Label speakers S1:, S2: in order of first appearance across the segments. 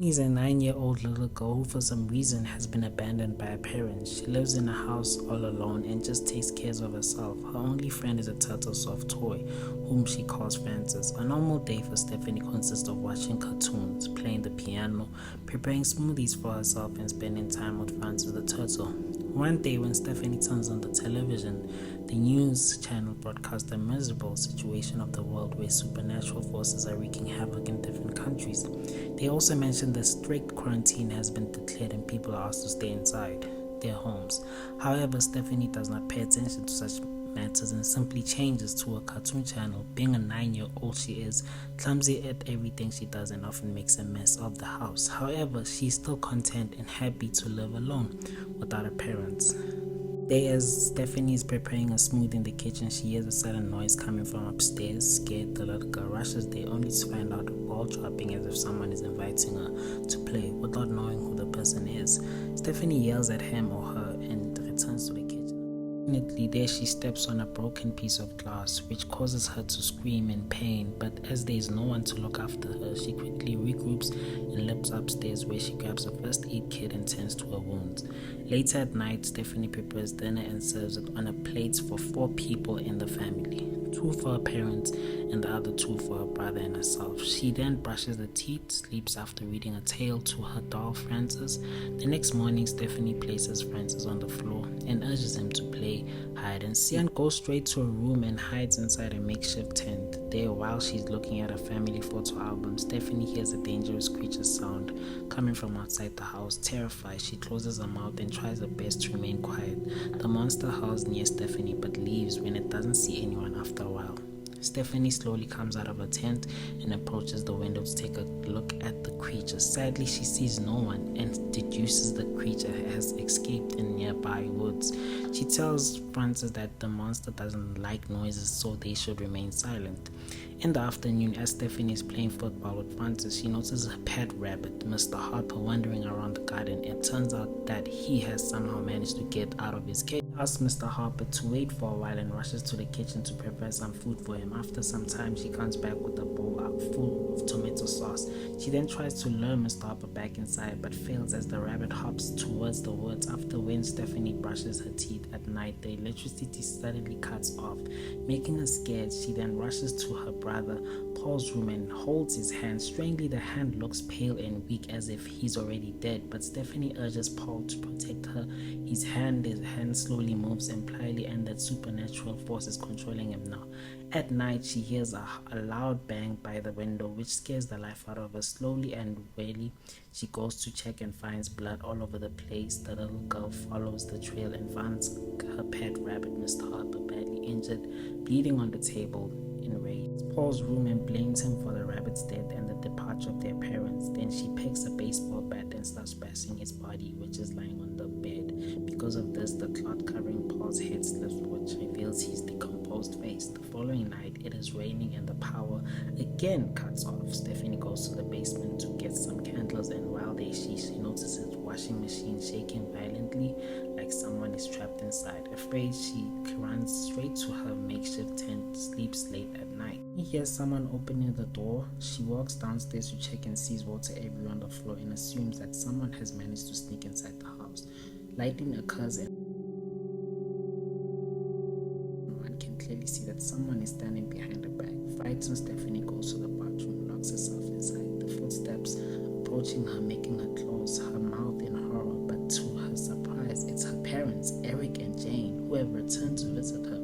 S1: He's a 9-year-old little girl who for some reason has been abandoned by her parents. She lives in a house all alone and just takes care of herself. Her only friend is a turtle soft toy, whom she calls Francis. A normal day for Stephanie consists of watching cartoons, playing the piano, preparing smoothies for herself and spending time with Francis the turtle. One day when Stephanie turns on the television, the news channel broadcasts the miserable situation of the world where supernatural forces are wreaking havoc in different countries. They also mention that strict quarantine has been declared and people are asked to stay inside their homes. However, Stephanie does not pay attention to such matters and simply changes to a cartoon channel. Being a 9-year-old, she is clumsy at everything she does and often makes a mess of the house. However, she's still content and happy to live alone without her parents. As Stephanie is preparing a smoothie in the kitchen, she hears a sudden noise coming from upstairs. Scared, the little girl rushes there only to find out a ball dropping as if someone is inviting her to play without knowing who the person is. Stephanie yells at him or her and returns to the kitchen. Fortunately, there she steps on a broken piece of glass, which causes her to scream in pain, but as there is no one to look after her, she quickly regroups and leaps upstairs where she grabs a first aid kit and tends to her wounds. Later at night, Stephanie prepares dinner and serves it on a plate for 4 people in the family, 2 for her parents and the other 2 for her brother and herself. She then brushes her teeth, sleeps after reading a tale to her doll Francis. The next morning, Stephanie places Francis on the floor and urges him to play hide and seek, and goes straight to her room and hides inside a makeshift tent. There, while she's looking at her family photo album, Stephanie hears a dangerous creature sound coming from outside the house. Terrified, she closes her mouth and tries her best to remain quiet. The monster howls near Stephanie but leaves when it doesn't see anyone after a while. Stephanie slowly comes out of her tent and approaches the window to take a look at the creature. Sadly, she sees no one and deduces the creature has escaped in nearby woods. She tells Francis that the monster doesn't like noises, so they should remain silent. In the afternoon, as Stephanie is playing football with Francis, she notices her pet rabbit, Mr. Harper, wandering around the garden. It turns out that he has somehow managed to get out of his cage. She asks Mr. Harper to wait for a while and rushes to the kitchen to prepare some food for him. After some time, she comes back with a bowl full of tomato sauce. She then tries to lure Mr. Harper back inside but fails as the rabbit hops towards the woods. After when Stephanie brushes her teeth at night, the electricity suddenly cuts off, making her scared. She then rushes to her brother Paul's room and holds his hand. Strangely, the hand looks pale and weak as if he's already dead, but Stephanie urges Paul to protect her. His hand slowly moves impliedly and that supernatural force is controlling him now. At night, she hears a loud bang by the window, which scares the life out of her. Slowly and warily, she goes to check and finds blood all over the place. The little girl follows the trail and finds her pet rabbit, Mr. Harper, badly injured, bleeding on the table. Enraged, Paul's room and blames him for the rabbit's death and the departure of their parents. Then she picks a baseball bat and starts bashing his body, which is lying on the bed. Because of this, the cloth covering Paul's head slips, which reveals his decomposed face. The following night, it is raining and the power again cuts off. Stephanie goes to the basement to get some candles, and while she notices the washing machine shaking violently like someone is trapped inside. Afraid, she runs straight to her makeshift tent, sleeps late at night. She hears someone opening the door. She walks downstairs to check and sees water everywhere on the floor and assumes that someone has managed to sneak inside the house. Lightning occurs and one can clearly see that someone is standing behind her back. Frightened, Stephanie goes to the bathroom, locks herself inside. The footsteps approaching her, making her close her mouth in horror, but to her surprise, it's her parents, Eric and Jane, who have returned to visit her.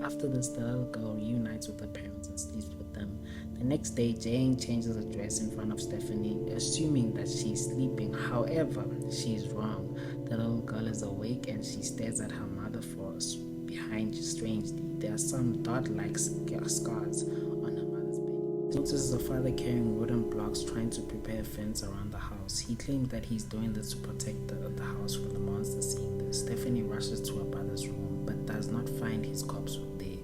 S1: After this, the little girl reunites with her parents and sleeps with them. The next day, Jane changes her dress in front of Stephanie, assuming that she's sleeping. However, she's wrong. The little girl is awake and she stares at her mother behind. Strangely, there are some dot-like scars on her mother's belly. She notices her father carrying wooden blocks trying to prepare a fence around the house. He claims that he's doing this to protect the house from the monster. Seeing this, Stephanie rushes to her brother's room but does not find his corpse there.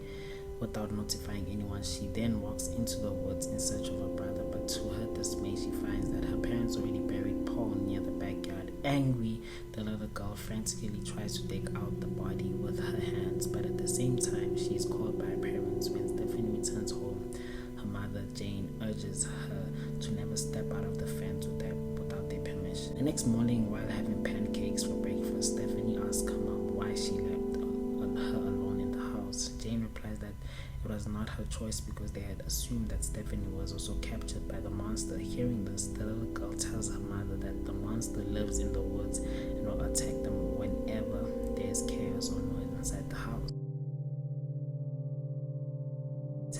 S1: Without notifying anyone, she then walks into the woods in search of her brother, but to her dismay, she finds that her parents already buried Paul near the backyard. Angry, the little girl frantically tries to dig out the body with her hands, but at the same time, she is called by her parents. When Stephanie returns home, her mother, Jane, urges her to never step out of the fence without The next morning, while having pancakes for breakfast, Stephanie asks her mom why she left her alone in the house. Jane replies that it was not her choice because they had assumed that Stephanie was also captured by the monster. Hearing this, the little girl tells her mother that the monster lives in the woods and will attack them whenever there is chaos or noise inside the house.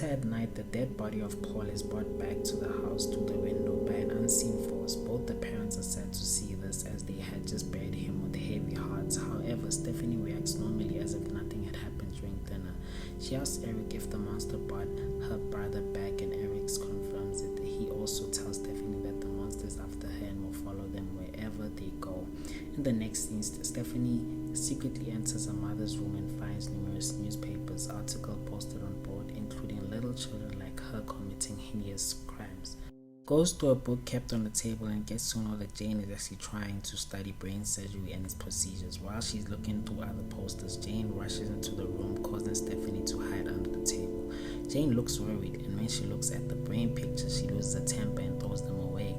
S1: At night, the dead body of Paul is brought back to the house through the window by an unseen force. Both the parents are sad to see this as they had just buried him with heavy hearts. However, Stephanie reacts normally as if nothing had happened during dinner. She asks Eric if the monster brought her brother back, and Eric confirms it. He also tells Stephanie that the monster is after her and will follow them wherever they go. In the next scene, Stephanie secretly enters her mother's room and finds numerous newspapers, articles posted on board, including little children like her committing heinous crimes. Goes to a book kept on the table and gets to know that Jane is actually trying to study brain surgery and its procedures. While she's looking through other posters, Jane rushes into the room, causing Stephanie to hide under the table. Jane looks worried, and when she looks at the brain pictures, she loses her temper and throws them away.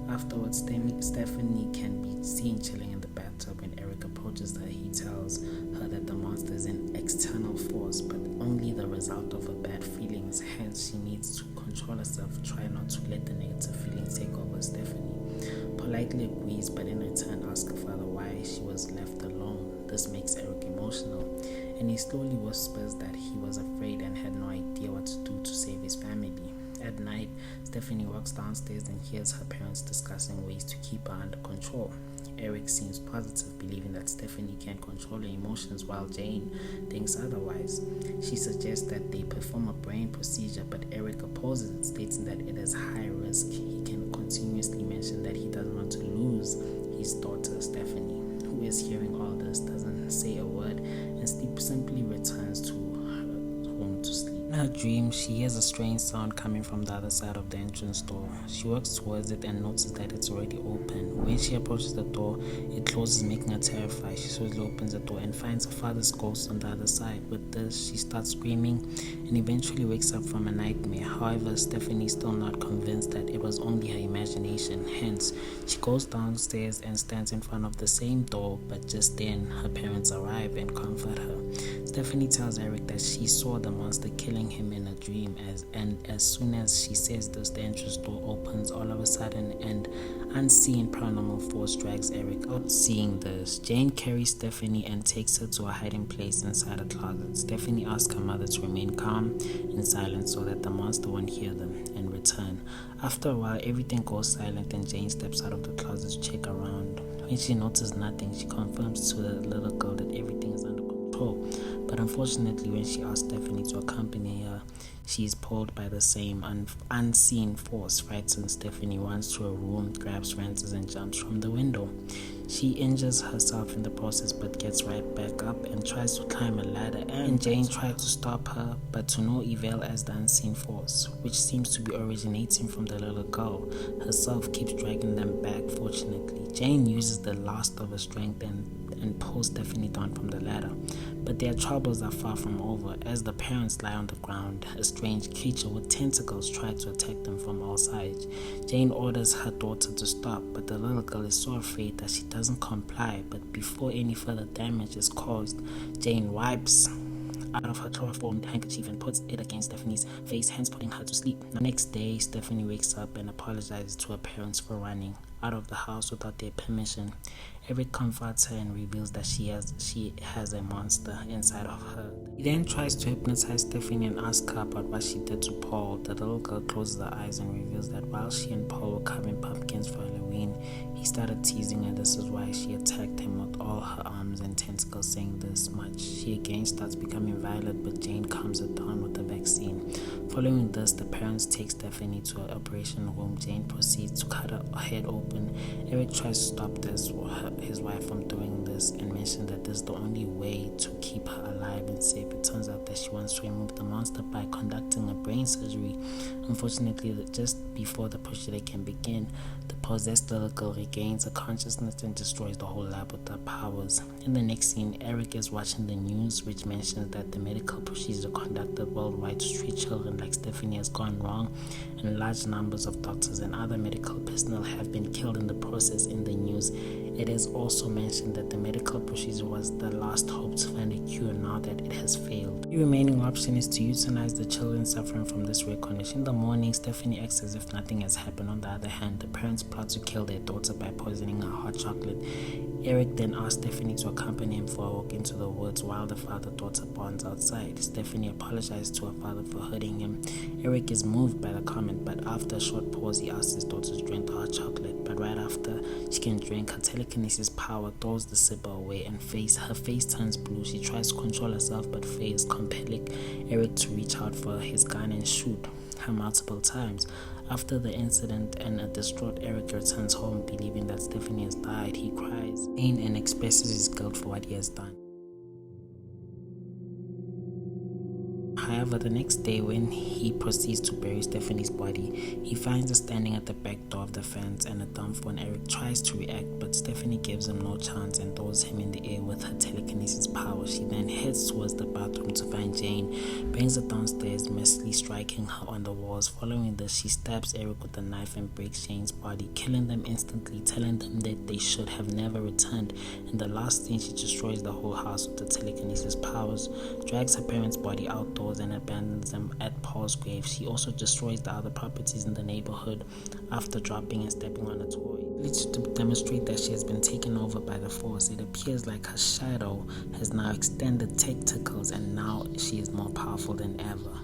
S1: Afterwards, Stephanie can be seen chilling in the bathtub. When Eric approaches her, he tells her that the monster is an external force, but only the result of her bad feelings. Hence, she needs to control herself, try not to let the negative feelings take over. Stephanie politely agrees, but in return asks her father why she was left alone. This makes Eric emotional, and he slowly whispers that he was afraid and had no idea what to do to save his family. At night, Stephanie walks downstairs and hears her parents discussing ways to keep her under control. Eric seems positive, believing that Stephanie can control her emotions, while Jane thinks otherwise. She suggests that they perform a brain procedure, but Eric opposes it, stating that it is high risk. He can continuously mention that he doesn't want to lose his daughter Stephanie, who is hearing all this, doesn't say a word, and simply returns to her home to sleep. In her dream, she hears a strange sound coming from the other side of the entrance door. She walks towards it and notices that it's already open. When she approaches the door, it closes, making her terrified. She slowly opens the door and finds her father's ghost on the other side. With this, she starts screaming and eventually wakes up from a nightmare. However, Stephanie is still not convinced that it was only her imagination. Hence, she goes downstairs and stands in front of the same door, but just then, her parents arrive and comfort her. Stephanie tells Eric that she saw the monster killing him in a dream, and as soon as she says this, the entrance door opens all of a sudden and unseen paranormal force drags Eric out. Seeing this, Jane carries Stephanie and takes her to a hiding place inside a closet. Stephanie asks her mother to remain calm and silent so that the monster won't hear them and return. After a while, everything goes silent and Jane steps out of the closet to check around. When she notices nothing, she confirms to the little girl that everything is under control. But unfortunately, when she asks Stephanie to accompany her, she is pulled by the same unseen force. Frightened, Stephanie runs to her room, grabs Francis, and jumps from the window. She injures herself in the process but gets right back up and tries to climb a ladder, and Jane tries to stop her, but to no avail as the unseen force, which seems to be originating from the little girl herself, keeps dragging them back. Fortunately, Jane uses the last of her strength and pulls Stephanie down from the ladder. But their troubles are far from over. As the parents lie on the ground, a strange creature with tentacles tries to attack them from all sides. Jane orders her daughter to stop, but the little girl is so afraid that she doesn't comply. But before any further damage is caused, Jane wipes out of her chloroformed handkerchief and puts it against Stephanie's face, hence putting her to sleep. The next day, Stephanie wakes up and apologizes to her parents for running out of the house without their permission. Eric comforts her and reveals that she has a monster inside of her. He then tries to hypnotize Stephanie and ask her about what she did to Paul. The little girl closes her eyes and reveals that while she and Paul were carving pumpkins for Halloween, he started teasing her. This is why she attacked him with all her arms and tentacles, saying this much. She again starts becoming violent, but Jane calms her down with the vaccine. Following this, the parents take Stephanie to her operation room. Jane proceeds to cut her head open. Eric tries to stop his wife from doing this and mentions that this is the only way to keep her alive and safe. It turns out that she wants to remove the monster by conducting a brain surgery. Unfortunately, just before the procedure can begin, the possessed little girl regains her consciousness expands and destroys the whole lab with her powers. In the next scene, Eric is watching the news, which mentions that the medical procedure conducted worldwide to treat children like Stephanie has gone wrong, and large numbers of doctors and other medical personnel have been killed in the process. In the news, it is also mentioned that the medical procedure was the last hope to find a cure now that it has failed. The remaining option is to euthanize the children suffering from this rare condition. In the morning, Stephanie acts as if nothing has happened. On the other hand, the parents plot to kill their daughter by poisoning her hot chocolate. Eric then asks Stephanie to accompany him for a walk into the woods while the father-daughter bonds outside. Stephanie apologizes to her father for hurting him. Eric is moved by the comment, but after a short pause, he asks his daughter to drink the hot chocolate. But right after she can drink, her telekinesis power throws the sipper away and her face turns blue. She tries to control herself but fails, compelling Eric to reach out for his gun and shoot her multiple times. After the incident and a distraught Eric returns home believing that Stephanie has died. He cries pain and expresses his guilt for what he has done. However, the next day when he proceeds to bury Stephanie's body, he finds her standing at the back door of the fence and a dump phone. Eric tries to react, but Stephanie gives him no chance and throws him in the air with her telekinesis power. She then heads towards the bathroom to find Jane, brings her downstairs, mercilessly striking her on the walls. Following this, she stabs Eric with a knife and breaks Jane's body, killing them instantly, telling them that they should have never returned. In the last scene, she destroys the whole house with the telekinesis powers, drags her parents' body outdoors and abandons them at Paul's grave. She also destroys the other properties in the neighborhood after dropping and stepping on a toy. To demonstrate that she has been taken over by the Force, it appears like her shadow has now extended tentacles and now she is more powerful than ever.